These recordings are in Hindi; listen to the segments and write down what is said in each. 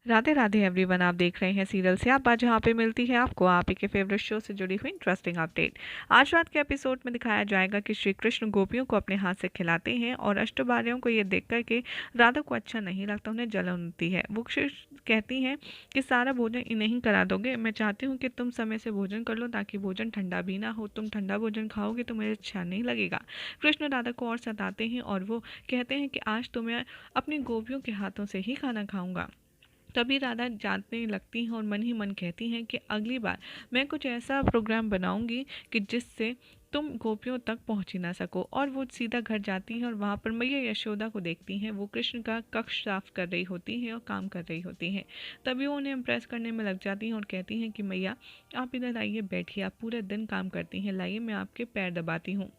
राधे राधे एवरीवन, आप देख रहे हैं सीरियल से आप आज, जहाँ पे मिलती है आपको आप ही के फेवरेट शो से जुड़ी हुई इंटरेस्टिंग अपडेट। आज रात के एपिसोड में दिखाया जाएगा कि श्री कृष्ण गोपियों को अपने हाथ से खिलाते हैं और अष्टभार्यों को ये देख कर के राधा को अच्छा नहीं लगता, उन्हें जलन होती है। वो कहती हैं कि सारा भोजन इन्हें ही करा दोगे, मैं चाहती हूँ कि तुम समय से भोजन कर लो ताकि भोजन ठंडा भी ना हो। तुम ठंडा भोजन खाओगे तो मुझे अच्छा नहीं लगेगा। कृष्ण राधा को और सताते हैं और वो कहते हैं कि आज तो मैं अपनी गोपियों के हाथों से ही खाना खाऊंगा। तभी राधा जानने लगती हैं और मन ही मन कहती हैं कि अगली बार मैं कुछ ऐसा प्रोग्राम बनाऊंगी कि जिससे तुम गोपियों तक पहुंच ही ना सको। और वो सीधा घर जाती हैं और वहाँ पर मैया यशोदा को देखती हैं। वो कृष्ण का कक्ष साफ कर रही होती हैं और काम कर रही होती हैं। तभी वो उन्हें इम्प्रेस करने में लग जाती हैं और कहती हैं कि मैया आप इधर आइए, बैठिए, आप पूरे दिन काम करती हैं, लाइए मैं आपके पैर दबाती हूँ।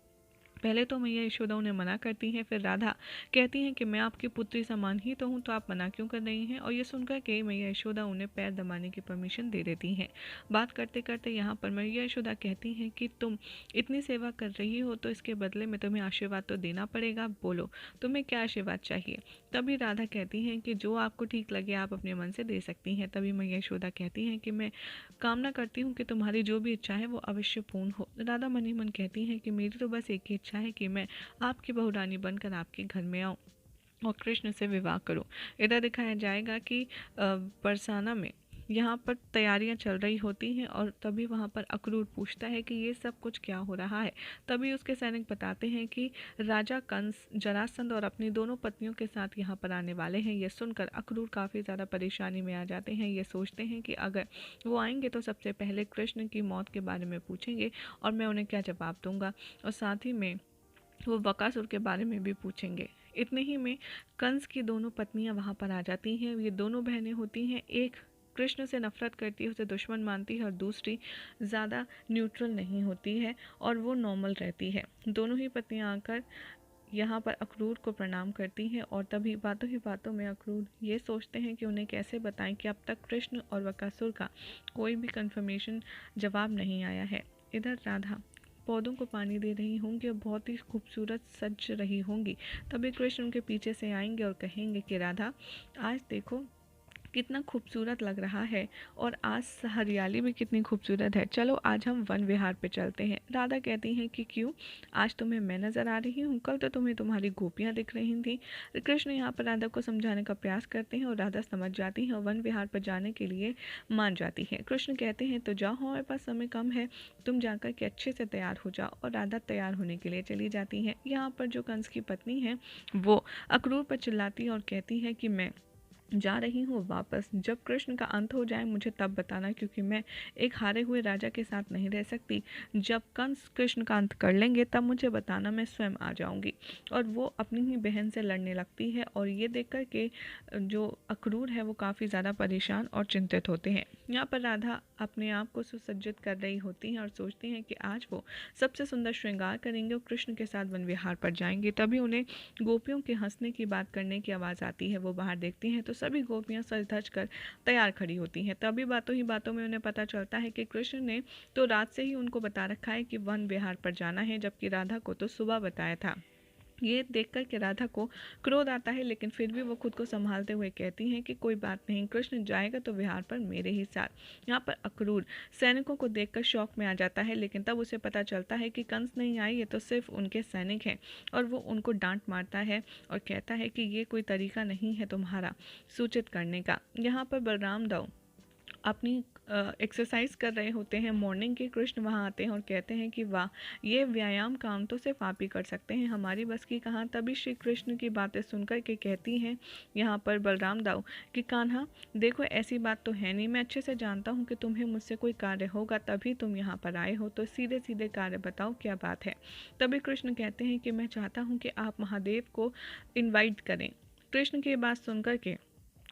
पहले तो मैया यशोदा उन्हें मना करती हैं, फिर राधा कहती हैं कि मैं आपकी पुत्री समान ही तो हूँ, तो आप मना क्यों कर रही हैं। और ये सुनकर के मैया यशोदा उन्हें पैर दबाने की परमिशन दे देती हैं। बात करते करते यहाँ पर मैया यशोदा कहती हैं कि तुम इतनी सेवा कर रही हो तो इसके बदले में तुम्हें आशीर्वाद तो देना पड़ेगा, बोलो तुम्हें क्या आशीर्वाद चाहिए। तभी राधा कहती हैं कि जो आपको ठीक लगे आप अपने मन से दे सकती हैं। तभी मैया यशोदा कहती हैं कि मैं कामना करती हूँ कि तुम्हारी जो भी इच्छा है वो अवश्य पूर्ण हो। राधा मन ही मन कहती हैं कि मेरी तो बस एक ही इच्छा है कि मैं आपकी बहुरानी बनकर आपके घर में आऊँ और कृष्ण से विवाह करूं। इधर दिखाया जाएगा कि बरसाना में यहाँ पर तैयारियां चल रही होती हैं और तभी वहाँ पर अक्रूर पूछता है कि ये सब कुछ क्या हो रहा है। तभी उसके सैनिक बताते हैं कि राजा कंस जरासंध और अपनी दोनों पत्नियों के साथ यहाँ पर आने वाले हैं। ये सुनकर अक्रूर काफ़ी ज़्यादा परेशानी में आ जाते हैं। ये सोचते हैं कि अगर वो आएंगे तो सबसे पहले कृष्ण की मौत के बारे में पूछेंगे और मैं उन्हें क्या जवाब दूंगा, और साथ ही में वो बकासुर के बारे में भी पूछेंगे। इतने ही में कंस की दोनों पत्नियां वहां पर आ जाती हैं। ये दोनों बहनें होती हैं, एक कृष्ण से नफरत करती है, उसे दुश्मन मानती है, और दूसरी ज़्यादा न्यूट्रल नहीं होती है और वो नॉर्मल रहती है। दोनों ही पत्नियां आकर यहाँ पर अक्रूर को प्रणाम करती हैं और तभी बातों ही बातों में अक्रूर ये सोचते हैं कि उन्हें कैसे बताएं कि अब तक कृष्ण और बकासुर का कोई भी कंफर्मेशन जवाब नहीं आया है। इधर राधा पौधों को पानी दे रही होंगी और बहुत ही खूबसूरत सज रही होंगी। तभी कृष्ण उनके पीछे से आएंगे और कहेंगे कि राधा आज देखो कितना खूबसूरत लग रहा है और आज हरियाली भी कितनी खूबसूरत है, चलो आज हम वन विहार पे चलते हैं। राधा कहती हैं कि क्यों, आज तुम्हें मैं नज़र आ रही हूँ, कल तो तुम्हें तुम्हारी गोपियाँ दिख रही थी। कृष्ण यहाँ पर राधा को समझाने का प्रयास करते हैं और राधा समझ जाती है और वन विहार पर जाने के लिए मान जाती है। कृष्ण कहते हैं तो जाओ, हमारे पास समय कम है, तुम जाकर के अच्छे से तैयार हो जाओ। और राधा तैयार होने के लिए चली जाती हैं। यहाँ पर जो कंस की पत्नी है वो अक्रूर पर चिल्लाती है और कहती है कि मैं जा रही हूँ वापस, जब कृष्ण का अंत हो जाए मुझे तब बताना, क्योंकि मैं एक हारे हुए राजा के साथ नहीं रह सकती। जब कंस कृष्ण का अंत कर लेंगे तब मुझे बताना, मैं स्वयं आ जाऊंगी। और वो अपनी ही बहन से लड़ने लगती है और ये देख कर के जो अक्रूर है वो काफ़ी ज़्यादा परेशान और चिंतित होते हैं। यहाँ पर राधा अपने आप को सुसज्जित कर रही होती हैं और सोचती हैं कि आज वो सबसे सुंदर श्रृंगार करेंगे और कृष्ण के साथ वन विहार पर जाएंगे। तभी उन्हें गोपियों के हंसने की बात करने की आवाज़ आती है। वो बाहर देखती हैं तो सभी गोपियां सज धज कर तैयार खड़ी होती हैं। तभी बातों ही बातों में उन्हें पता चलता है कि कृष्ण ने तो रात से ही उनको बता रखा है कि वन विहार पर जाना है, जबकि राधा को तो सुबह बताया था। ये देखकर के राधा को क्रोध आता है, लेकिन फिर भी वो खुद को संभालते हुए कहती हैं कि कोई बात नहीं, कृष्ण जाएगा तो विहार पर मेरे ही साथ। यहाँ पर अक्रूर सैनिकों को देखकर शौक में आ जाता है, लेकिन तब उसे पता चलता है कि कंस नहीं आए, ये तो सिर्फ उनके सैनिक हैं। और वो उनको डांट मारता है और कहता है कि ये कोई तरीका नहीं है तुम्हारा सूचित करने का। यहाँ पर बलराम दाऊ अपनी एक्सरसाइज कर रहे होते हैं मॉर्निंग के। कृष्ण वहाँ आते हैं और कहते हैं कि वाह, ये व्यायाम काम तो सिर्फ आप ही कर सकते हैं, हमारी बस की कहाँ। तभी श्री कृष्ण की बातें सुनकर के कहती हैं यहाँ पर बलराम दाऊ कि कान्हा देखो, ऐसी बात तो है नहीं, मैं अच्छे से जानता हूँ कि तुम्हें मुझसे कोई कार्य होगा तभी तुम यहाँ पर आए हो, तो सीधे सीधे कार्य बताओ क्या बात है। तभी कृष्ण कहते हैं कि मैं चाहता हूँ कि आप महादेव को इन्वाइट करें। कृष्ण की बात सुनकर के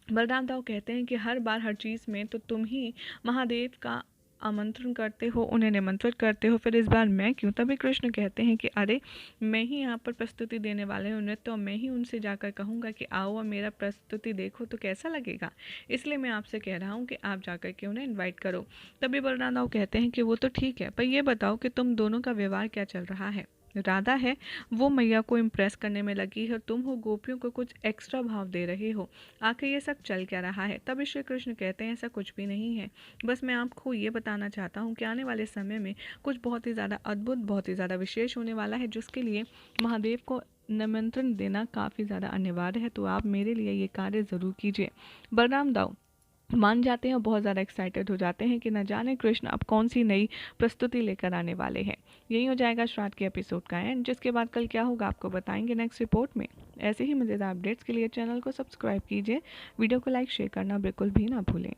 बलराम दाऊ कहते हैं कि हर बार हर चीज़ में तो तुम ही महादेव का आमंत्रण करते हो, उन्हें निमंत्रित करते हो, फिर इस बार मैं क्यों। तभी कृष्ण कहते हैं कि अरे मैं ही यहाँ पर प्रस्तुति देने वाले हूँ नृत्य, तो मैं ही उनसे जाकर कहूँगा कि आओ और मेरा प्रस्तुति देखो तो कैसा लगेगा, इसलिए मैं आपसे कह रहा हूँ कि आप जाकर के उन्हें इन्वाइट करो। तभी बलराम दाऊ कहते हैं कि वो तो ठीक है, पर ये बताओ कि तुम दोनों का व्यवहार क्या चल रहा है। राधा है वो मैया को इम्प्रेस करने में लगी है, तुम हो गोपियों को कुछ एक्स्ट्रा भाव दे रहे हो। आखिर ये सब चल क्या रहा है? तब श्री कृष्ण कहते हैं ऐसा कुछ भी नहीं है, बस मैं आपको ये बताना चाहता हूँ कि आने वाले समय में कुछ बहुत ही ज़्यादा अद्भुत, बहुत ही ज़्यादा विशेष होने वाला है, जिसके लिए महादेव को निमंत्रण देना काफ़ी ज़्यादा अनिवार्य है। तो आप मेरे लिए ये कार्य ज़रूर कीजिए। बलराम दाऊ मान जाते हैं और बहुत ज़्यादा एक्साइटेड हो जाते हैं कि न जाने कृष्ण अब कौन सी नई प्रस्तुति लेकर आने वाले हैं। यही हो जाएगा श्राद्ध के एपिसोड का एंड, जिसके बाद कल क्या होगा आपको बताएंगे नेक्स्ट रिपोर्ट में। ऐसे ही मज़ेदार अपडेट्स के लिए चैनल को सब्सक्राइब कीजिए, वीडियो को लाइक शेयर करना बिल्कुल भी ना भूलें।